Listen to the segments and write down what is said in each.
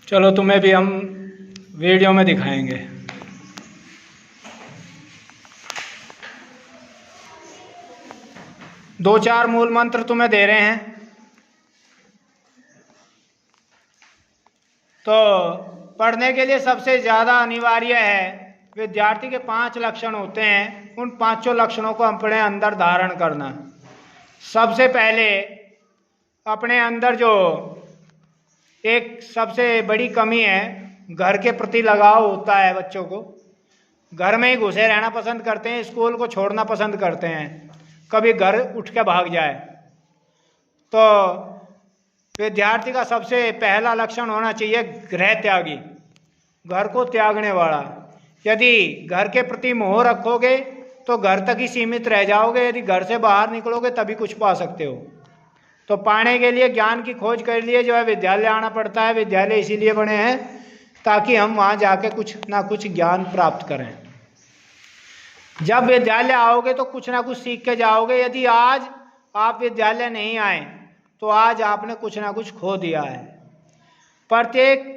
चलो तुम्हें भी हम वीडियो में दिखाएंगे। दो चार मूल मंत्र तुम्हें दे रहे हैं। तो पढ़ने के लिए सबसे ज़्यादा अनिवार्य है, विद्यार्थी के 5 लक्षण होते हैं, उन 5 लक्षणों को अपने अंदर धारण करना। सबसे पहले अपने अंदर जो एक सबसे बड़ी कमी है, घर के प्रति लगाव होता है। बच्चों को घर में ही घुसे रहना पसंद करते हैं, स्कूल को छोड़ना पसंद करते हैं, कभी घर उठ के भाग जाए। तो विद्यार्थी का सबसे पहला लक्षण होना चाहिए गृह त्यागी, घर को त्यागने वाला। यदि घर के प्रति मोह रखोगे तो घर तक ही सीमित रह जाओगे, यदि घर से बाहर निकलोगे तभी कुछ पा सकते हो। तो पाने के लिए ज्ञान की खोज कर लिए जो है विद्यालय आना पड़ता है। विद्यालय इसीलिए बने हैं ताकि हम वहाँ जाके कुछ ना कुछ ज्ञान प्राप्त करें। जब विद्यालय आओगे तो कुछ ना कुछ सीख के जाओगे। यदि आज आप विद्यालय नहीं आए तो आज आपने कुछ ना कुछ खो दिया है। प्रत्येक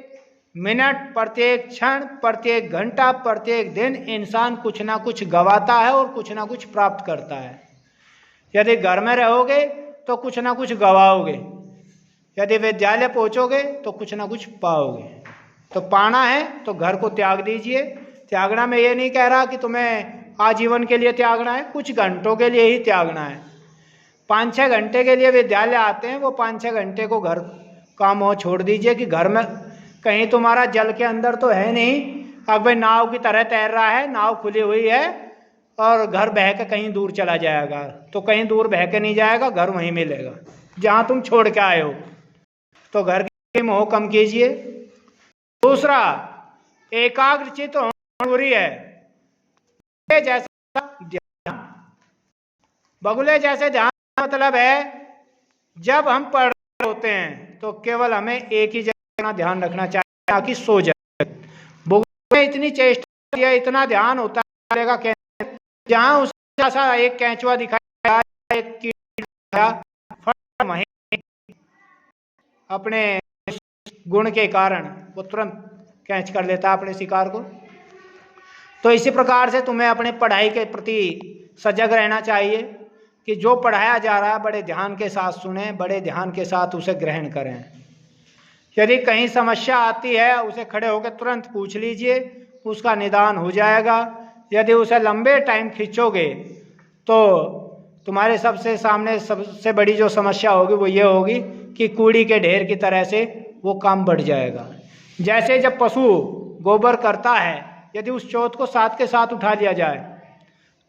मिनट, प्रत्येक क्षण, प्रत्येक घंटा, प्रत्येक दिन इंसान कुछ ना कुछ गवाता है और कुछ ना कुछ प्राप्त करता है। यदि घर में रहोगे तो कुछ ना कुछ गवाओगे, यदि विद्यालय पहुँचोगे तो कुछ ना कुछ पाओगे। तो पाना है तो घर को त्याग दीजिए। त्यागना मैं ये नहीं कह रहा कि तुम्हें आजीवन के लिए त्यागना है, कुछ घंटों के लिए ही त्यागना है। 5-6 घंटे के लिए विद्यालय आते हैं, वो 5-6 घंटे को घर का मोह छोड़ दीजिए कि घर में कहीं तुम्हारा जल के अंदर तो है नहीं, अब भाई नाव की तरह तैर रहा है, नाव खुली हुई है और घर बह के कहीं दूर चला जाएगा। तो कहीं दूर बह के नहीं जाएगा, घर वहीं मिलेगा जहाँ तुम छोड़ के आए हो। तो घर के मोह कम कीजिए। दूसरा, एकाग्रचित्त होना जरूरी है। जैसा ध्यान, बगुले जैसे ध्यान मतलब है जब हम पढ़ रहे होते हैं तो केवल हमें एक ही जगह ध्यान रखना चाहिए ताकि सो जाए। बगुले में इतनी चेष्टा या इतना ध्यान होता है जहाँ उसका सा एक कैंचुआ दिखाया, एक कीड़ा दिखाया, अपने गुण के कारण वो तुरंत कैच कर लेता है अपने शिकार को। तो इसी प्रकार से तुम्हें अपने पढ़ाई के प्रति सजग रहना चाहिए कि जो पढ़ाया जा रहा है बड़े ध्यान के साथ सुने, बड़े ध्यान के साथ उसे ग्रहण करें। यदि कहीं समस्या आती है उसे खड़े होकर तुरंत पूछ लीजिए, उसका निदान हो जाएगा। यदि उसे लंबे टाइम खींचोगे तो तुम्हारे सबसे सबसे बड़ी जो समस्या होगी वो ये होगी कि कूड़ी के ढेर की तरह से वो काम बढ़ जाएगा। जैसे जब पशु गोबर करता है, यदि उस चौथ को साथ के साथ उठा लिया जाए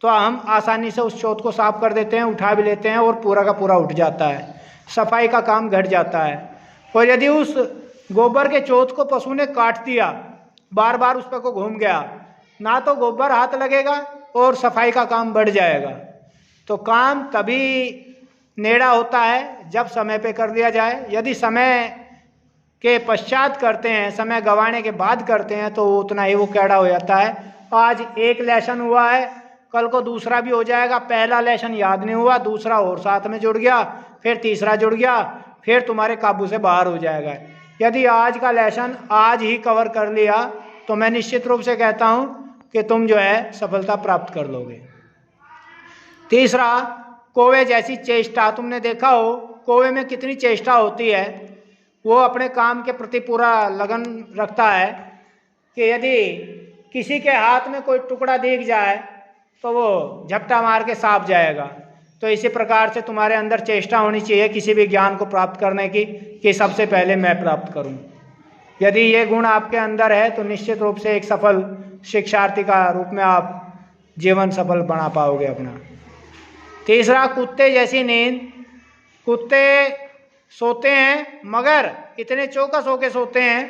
तो हम आसानी से उस चौथ को साफ कर देते हैं, उठा भी लेते हैं और पूरा का पूरा उठ जाता है, सफाई का काम घट जाता है। और यदि उस गोबर के चौथ को पशु ने काट दिया, बार बार उस पर को घूम गया, ना तो गोबर हाथ लगेगा और सफाई का काम बढ़ जाएगा। तो काम तभी नेड़ा होता है जब समय पे कर लिया जाए। यदि समय के पश्चात करते हैं, समय गंवाने के बाद करते हैं तो उतना ही वो कैड़ा हो जाता है। आज एक लेसन हुआ है, कल को दूसरा भी हो जाएगा। पहला लेसन याद नहीं हुआ, दूसरा और साथ में जुड़ गया, फिर तीसरा जुड़ गया, फिर तुम्हारे काबू से बाहर हो जाएगा। यदि आज का लेसन आज ही कवर कर लिया तो मैं निश्चित रूप से कहता हूँ कि तुम जो है सफलता प्राप्त कर लोगे। तीसरा, कौवे जैसी चेष्टा। तुमने देखा हो कौवे में कितनी चेष्टा होती है, वो अपने काम के प्रति पूरा लगन रखता है कि यदि किसी के हाथ में कोई टुकड़ा दिख जाए तो वो झपटा मार के साफ जाएगा। तो इसी प्रकार से तुम्हारे अंदर चेष्टा होनी चाहिए किसी भी ज्ञान को प्राप्त करने की कि सबसे पहले मैं प्राप्त करूं। यदि ये गुण आपके अंदर है तो निश्चित रूप से एक सफल शिक्षार्थी का रूप में आप जीवन सफल बना पाओगे अपना। तीसरा, कुत्ते जैसी नींद। कुत्ते सोते हैं मगर इतने चौकस होके सोते हैं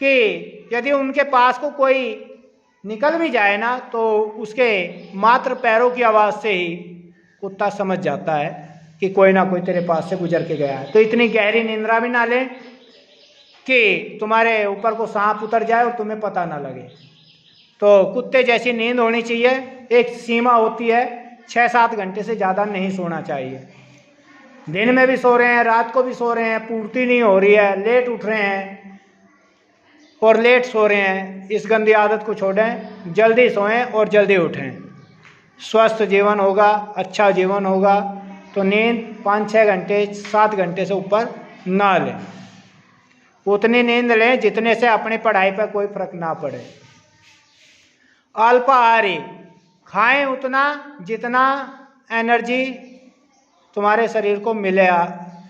कि यदि उनके पास को कोई निकल भी जाए ना तो उसके मात्र पैरों की आवाज़ से ही कुत्ता समझ जाता है कि कोई ना कोई तेरे पास से गुजर के गया है। तो इतनी गहरी निंद्रा भी ना लें कि तुम्हारे ऊपर को सांप उतर जाए और तुम्हें पता ना लगे। तो कुत्ते जैसी नींद होनी चाहिए। एक सीमा होती है, 6-7 घंटे से ज़्यादा नहीं सोना चाहिए। दिन में भी सो रहे हैं, रात को भी सो रहे हैं, पूर्ति नहीं हो रही है, लेट उठ रहे हैं, और लेट सो रहे हैं, इस गंदी आदत को छोड़ें, जल्दी सोएं और जल्दी उठें। स्वस्थ जीवन होगा, अच्छा जीवन होगा। तो नींद 5-6 घंटे 7 घंटे से ऊपर ना लें। उतनी नींद लें जितने से अपनी पढ़ाई पर कोई फर्क ना पड़े। अल्पाहारी, खाएं उतना जितना एनर्जी तुम्हारे शरीर को मिले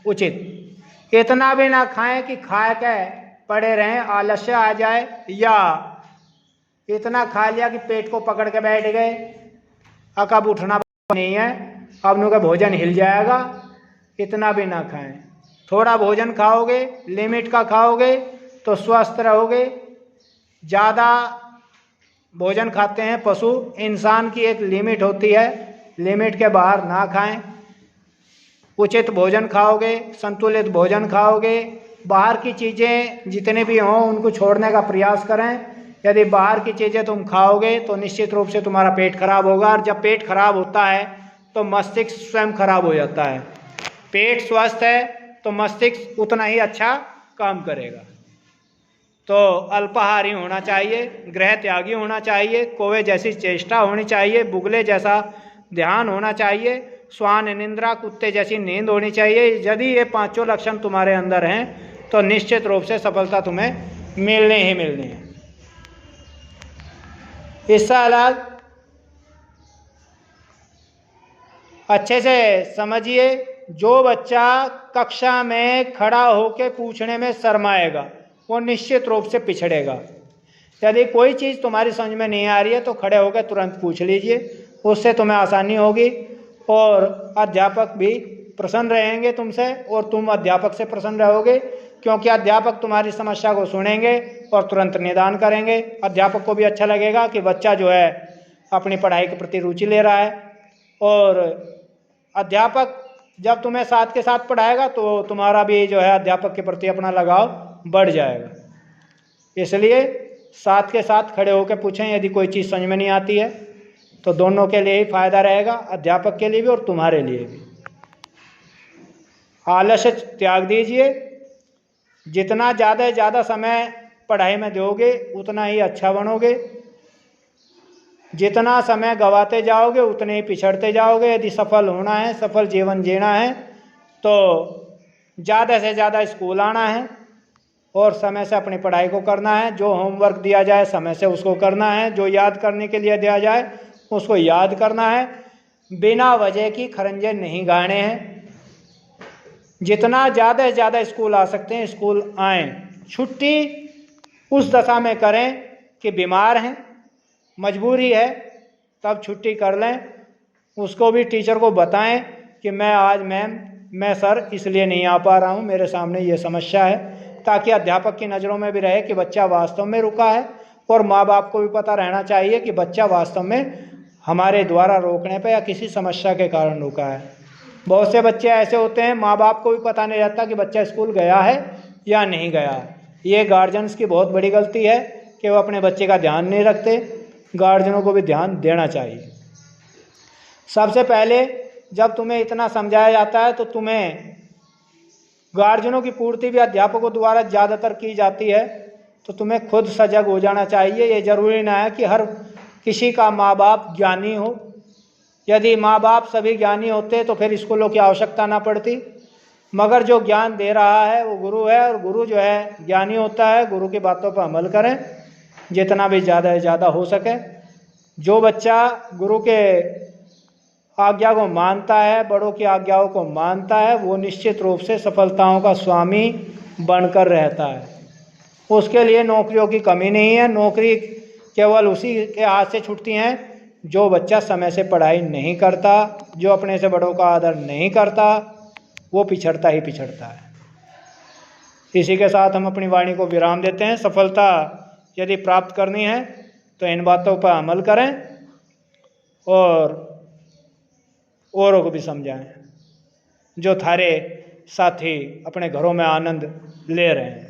उचित। इतना भी ना खाएं कि खा के पड़े रहें, आलस्य आ जाए, या इतना खा लिया कि पेट को पकड़ के बैठ गए, अब उठना नहीं है, अब नु का भोजन हिल जाएगा। इतना भी ना खाएं। थोड़ा भोजन खाओगे, लिमिट का खाओगे तो स्वस्थ रहोगे। ज़्यादा भोजन खाते हैं पशु, इंसान की एक लिमिट होती है, लिमिट के बाहर ना खाएं। उचित भोजन खाओगे, संतुलित भोजन खाओगे। बाहर की चीज़ें जितने भी हों उनको छोड़ने का प्रयास करें। यदि बाहर की चीज़ें तुम खाओगे तो निश्चित रूप से तुम्हारा पेट खराब होगा, और जब पेट खराब होता है तो मस्तिष्क स्वयं खराब हो जाता है। पेट स्वस्थ है तो मस्तिष्क उतना ही अच्छा काम करेगा। तो अल्पाहारी होना चाहिए, गृह त्यागी होना चाहिए, कोवे जैसी चेष्टा होनी चाहिए, बुगले जैसा ध्यान होना चाहिए, श्वान निंद्रा कुत्ते जैसी नींद होनी चाहिए। यदि ये 5 लक्षण तुम्हारे अंदर हैं तो निश्चित रूप से सफलता तुम्हें मिलनी ही मिलनी है। इससे अलग अच्छे से समझिए, जो बच्चा कक्षा में खड़ा होकर पूछने में शर्माएगा वो निश्चित रूप से पिछड़ेगा। यदि कोई चीज़ तुम्हारी समझ में नहीं आ रही है तो खड़े होकर तुरंत पूछ लीजिए, उससे तुम्हें आसानी होगी और अध्यापक भी प्रसन्न रहेंगे तुमसे और तुम अध्यापक से प्रसन्न रहोगे, क्योंकि अध्यापक तुम्हारी समस्या को सुनेंगे और तुरंत निदान करेंगे। अध्यापक को भी अच्छा लगेगा कि बच्चा जो है अपनी पढ़ाई के प्रति रुचि ले रहा है, और अध्यापक जब तुम्हें साथ के साथ पढ़ाएगा तो तुम्हारा भी जो है अध्यापक के प्रति अपना लगाव बढ़ जाएगा। इसलिए साथ के साथ खड़े होकर पूछें। यदि कोई चीज़ समझ में नहीं आती है तो दोनों के लिए ही फायदा रहेगा, अध्यापक के लिए भी और तुम्हारे लिए भी। आलस्य त्याग दीजिए। जितना ज़्यादा से ज़्यादा समय पढ़ाई में दोगे उतना ही अच्छा बनोगे। जितना समय गंवाते जाओगे उतने ही पिछड़ते जाओगे। यदि सफल होना है, सफल जीवन जीना है तो ज़्यादा से ज़्यादा स्कूल आना है और समय से अपनी पढ़ाई को करना है। जो होमवर्क दिया जाए समय से उसको करना है, जो याद करने के लिए दिया जाए उसको याद करना है। बिना वजह की खरंजे नहीं गाने हैं। जितना ज़्यादा से ज़्यादा स्कूल आ सकते हैं स्कूल आएँ। छुट्टी उस दशा में करें कि बीमार हैं, मजबूरी है, तब छुट्टी कर लें। उसको भी टीचर को बताएं कि मैं आज मैं सर इसलिए नहीं आ पा रहा हूँ, मेरे सामने ये समस्या है, ताकि अध्यापक की नज़रों में भी रहे कि बच्चा वास्तव में रुका है। और माँ बाप को भी पता रहना चाहिए कि बच्चा वास्तव में हमारे द्वारा रोकने पर या किसी समस्या के कारण रुका है। बहुत से बच्चे ऐसे होते हैं माँ बाप को भी पता नहीं रहता कि बच्चा स्कूल गया है या नहीं गया है। ये गार्जियंस की बहुत बड़ी गलती है कि वो अपने बच्चे का ध्यान नहीं रखते। गार्जियनों को भी ध्यान देना चाहिए। सबसे पहले जब तुम्हें इतना समझाया जाता है तो तुम्हें गार्जियनों की पूर्ति भी अध्यापकों द्वारा ज़्यादातर की जाती है, तो तुम्हें खुद सजग हो जाना चाहिए। ये जरूरी ना है कि हर किसी का माँ बाप ज्ञानी हो। यदि माँ बाप सभी ज्ञानी होते तो फिर स्कूलों की आवश्यकता ना पड़ती। मगर जो ज्ञान दे रहा है वो गुरु है, और गुरु जो है ज्ञानी होता है। गुरु की बातों पर अमल करें जितना भी ज़्यादा से ज़्यादा हो सके। जो बच्चा गुरु के आज्ञा को मानता है, बड़ों की आज्ञाओं को मानता है, वो निश्चित रूप से सफलताओं का स्वामी बनकर रहता है। उसके लिए नौकरियों की कमी नहीं है। नौकरी केवल उसी के हाथ से छूटती हैं जो बच्चा समय से पढ़ाई नहीं करता, जो अपने से बड़ों का आदर नहीं करता, वो पिछड़ता ही पिछड़ता है। इसी के साथ हम अपनी वाणी को विराम देते हैं। सफलता यदि प्राप्त करनी है तो इन बातों पर अमल करें और औरों को भी समझाएं, जो थारे साथी अपने घरों में आनंद ले रहे हैं।